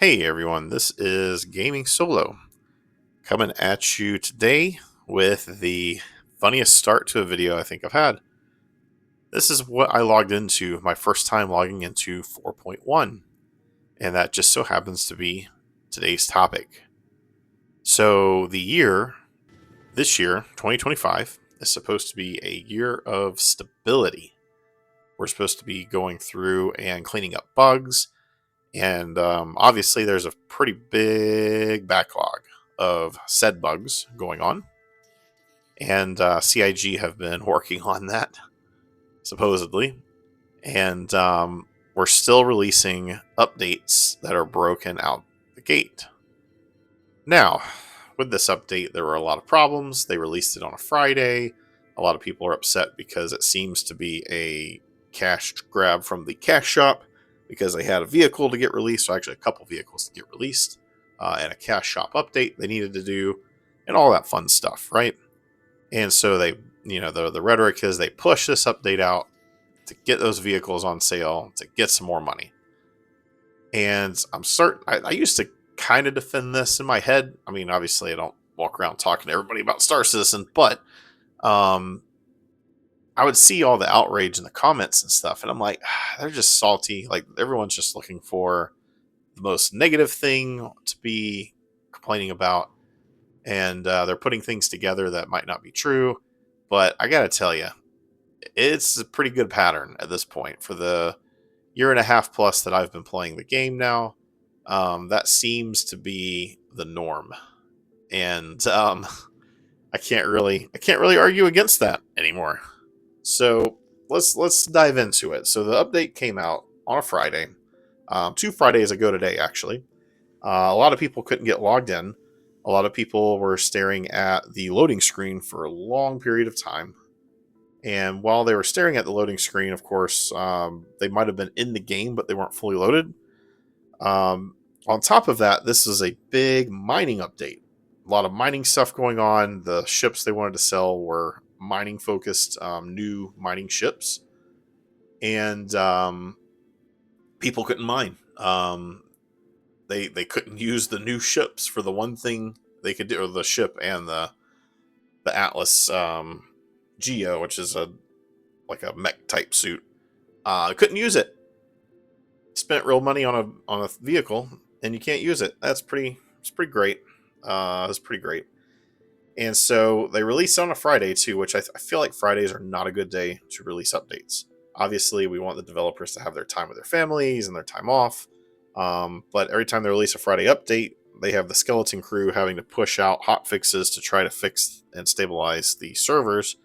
Hey everyone, this is Gaming Solo coming at you today with the funniest start to a video I think I've had. This is what I logged into, my first time logging into 4.1, and that just so happens to be today's topic. So, this year, 2025, is supposed to be a year of stability. We're supposed to be going through and cleaning up bugs. And obviously, there's a pretty big backlog of said bugs going on. And CIG have been working on that, supposedly. And we're still releasing updates that are broken out the gate. Now, with this update, there were a lot of problems. They released it on a Friday. A lot of people are upset because it seems to be a cash grab from the cash shop because they had a vehicle to get released, so actually a couple vehicles to get released, and a cash shop update they needed to do, and all that fun stuff, right? And so they, the rhetoric is they push this update out to get those vehicles on sale to get some more money. And I'm certain I used to kind of defend this in my head. I mean, obviously, I don't walk around talking to everybody about Star Citizen, but um, I would see all the outrage in the comments and stuff, and I'm like, they're just salty. Like everyone's just looking for the most negative thing to be complaining about, and they're putting things together that might not be true. But I gotta tell you, it's a pretty good pattern at this point for the year and a half plus that I've been playing the game now. That seems to be the norm, and I can't really argue against that anymore. So let's dive into it. So the update came out on a Friday, 2 Fridays ago today, actually. A lot of people couldn't get logged in. A lot of people were staring at the loading screen for a long period of time. And while they were staring at the loading screen, of course, they might have been in the game, but they weren't fully loaded. On top of that, this is a big mining update. A lot of mining stuff going on. The ships they wanted to sell were mining focused, new mining ships. And people couldn't mine. They couldn't use the new ships for the one thing they could do, or the ship and the Atlas Geo, which is a like a mech type suit. Couldn't use it. Spent real money on a vehicle and you can't use it. It's pretty great. That's pretty great. And so they released on a Friday too, which I feel like Fridays are not a good day to release updates. Obviously, we want the developers to have their time with their families and their time off. But every time they release a Friday update, they have the skeleton crew having to push out hot fixes to try to fix and stabilize the servers.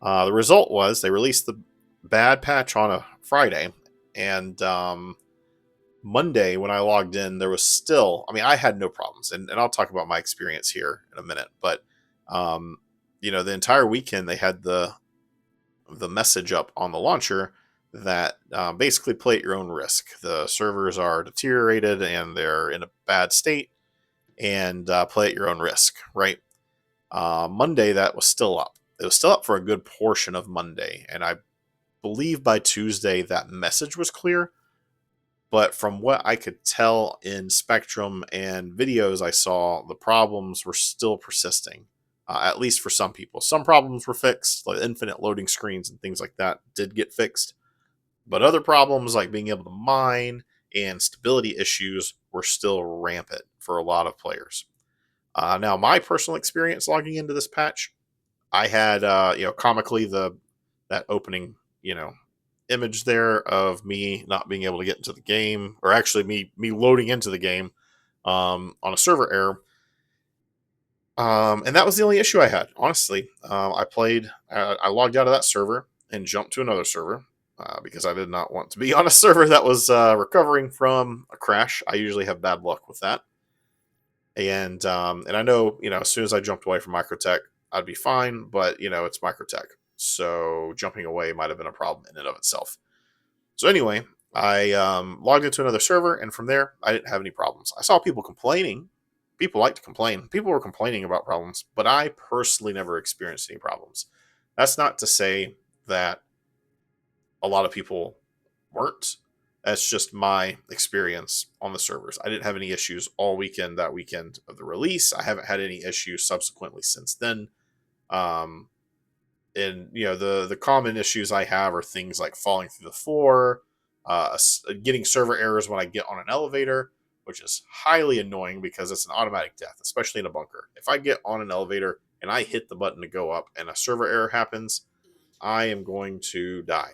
The result was they released the bad patch on a Friday, and Monday when I logged in, there was still, I mean, I had no problems, and I'll talk about my experience here in a minute, but um, the entire weekend they had the message up on the launcher that basically play at your own risk. The servers are deteriorated and they're in a bad state, and play at your own risk, right? Monday that was still up. It was still up for a good portion of Monday, and I believe by Tuesday that message was clear. But from what I could tell in Spectrum and videos I saw, the problems were still persisting, at least for some people. Some problems were fixed, like infinite loading screens and things like that did get fixed. But other problems, like being able to mine and stability issues, were still rampant for a lot of players. Now, my personal experience logging into this patch, I had, comically that opening, image there of me not being able to get into the game, or actually me loading into the game on a server error. And that was the only issue I had. Honestly, I logged out of that server and jumped to another server because I did not want to be on a server that was recovering from a crash. I usually have bad luck with that, and I know as soon as I jumped away from Microtech, I'd be fine. But it's Microtech, so jumping away might have been a problem in and of itself. So anyway, I logged into another server, and from there, I didn't have any problems. I saw people complaining. People like to complain. People were complaining about problems, but I personally never experienced any problems. That's not to say that a lot of people weren't. That's just my experience on the servers. I didn't have any issues all weekend that weekend of the release. I haven't had any issues subsequently since then. Um, and the common issues I have are things like falling through the floor, getting server errors when I get on an elevator, which is highly annoying because it's an automatic death, especially in a bunker. If I get on an elevator and I hit the button to go up and a server error happens, I am going to die.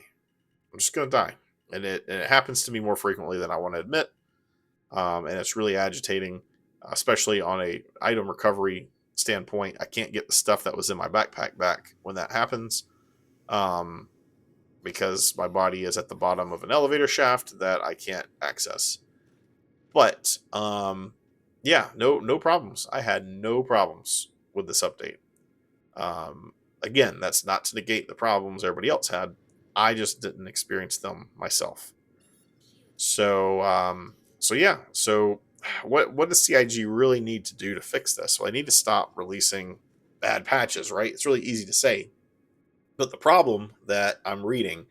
I'm just going to die. And it happens to me more frequently than I want to admit. And it's really agitating, especially on a item recovery standpoint. I can't get the stuff that was in my backpack back when that happens, um, because my body is at the bottom of an elevator shaft that I can't access. But yeah, no problems. I had no problems with this update. Um, Again, that's not to negate the problems everybody else had. I just didn't experience them myself. So yeah. So what does CIG really need to do to fix this? Well, I need to stop releasing bad patches, right? It's really easy to say, but the problem that I'm reading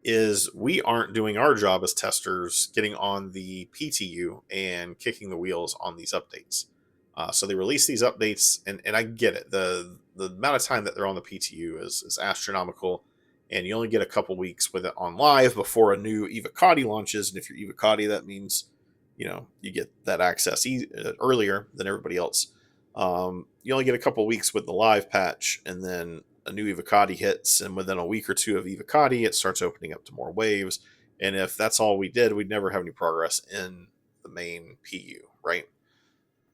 is we aren't doing our job as testers, getting on the PTU and kicking the wheels on these updates. So they release these updates, and I get it. The amount of time that they're on the PTU is astronomical, and you only get a couple weeks with it on live before a new Evocati launches. And if you're Evocati, that means you get that access earlier than everybody else. You only get a couple weeks with the live patch, and then a new Evocati hits, and within a week or two of Evocati, it starts opening up to more waves. And if that's all we did, we'd never have any progress in the main PU, right?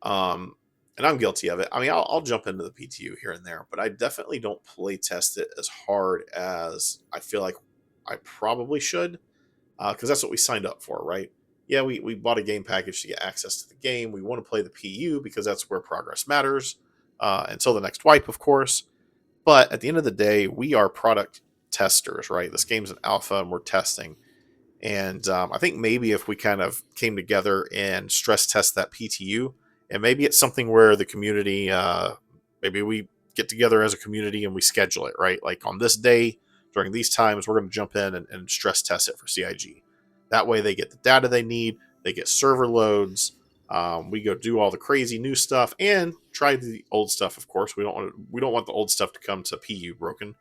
Um, and I'm guilty of it. I mean, I'll jump into the PTU here and there, but I definitely don't play test it as hard as I feel like I probably should, because that's what we signed up for, right? Yeah, we bought a game package to get access to the game. We want to play the PU because that's where progress matters, until the next wipe, of course. But at the end of the day, we are product testers, right? This game's an alpha and we're testing. And I think maybe if we kind of came together and stress test that PTU, and maybe it's something where the community, maybe we get together as a community and we schedule it, right? Like on this day, during these times, we're going to jump in and stress test it for CIG. That way they get the data they need, they get server loads. We go do all the crazy new stuff and try the old stuff. Of course, we don't want the old stuff to come to PU broken.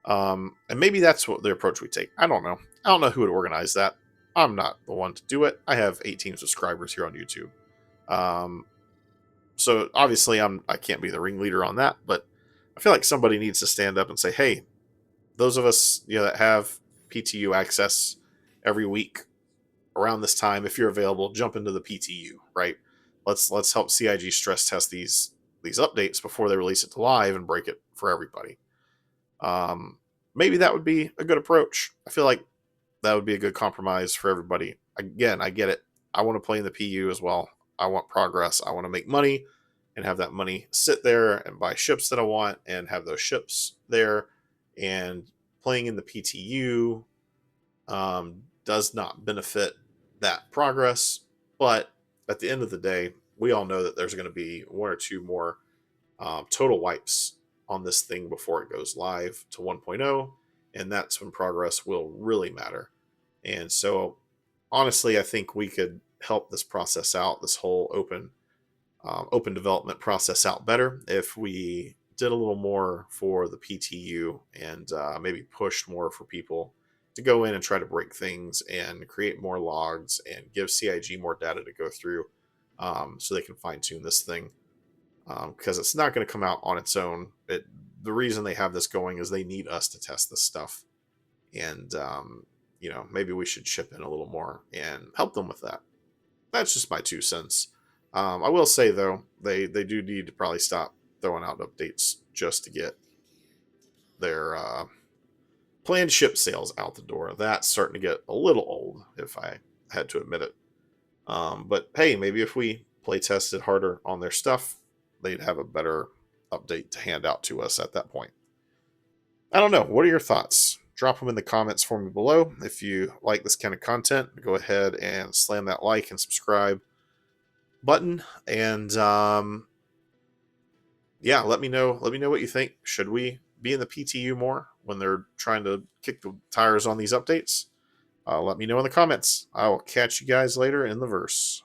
And maybe that's what the approach we take. I don't know. I don't know who would organize that. I'm not the one to do it. I have 18 subscribers here on YouTube. Um, so obviously I can't be the ringleader on that, but I feel like somebody needs to stand up and say, hey, those of us that have PTU access every week around this time, if you're available, jump into the PTU, right? Let's help CIG stress test these updates before they release it to live and break it for everybody. Um, Maybe that would be a good approach. I feel like that would be a good compromise for everybody. Again, I get it. I want to play in the PU as well. I want progress. I want to make money and have that money sit there and buy ships that I want and have those ships there. And playing in the PTU does not benefit that progress. But at the end of the day, we all know that there's going to be one or two more total wipes on this thing before it goes live to 1.0, and that's when progress will really matter. And so, honestly, I think we could help this process out, this whole open development process out better if we did a little more for the PTU and maybe pushed more for people to go in and try to break things and create more logs and give CIG more data to go through, so they can fine tune this thing, because it's not going to come out on its own. The reason they have this going is they need us to test this stuff, and maybe we should chip in a little more and help them with that. That's just my 2 cents. I will say though, they do need to probably stop throwing out updates just to get their planned ship sales out the door. That's starting to get a little old, if I had to admit it. But hey, maybe if we play tested harder on their stuff, they'd have a better update to hand out to us at that point. I don't know. What are your thoughts? Drop them in the comments for me below. If you like this kind of content, go ahead and slam that like and subscribe button. And yeah, let me know. Let me know what you think. Should we be in the PTU more when they're trying to kick the tires on these updates? Let me know in the comments. I will catch you guys later in the verse.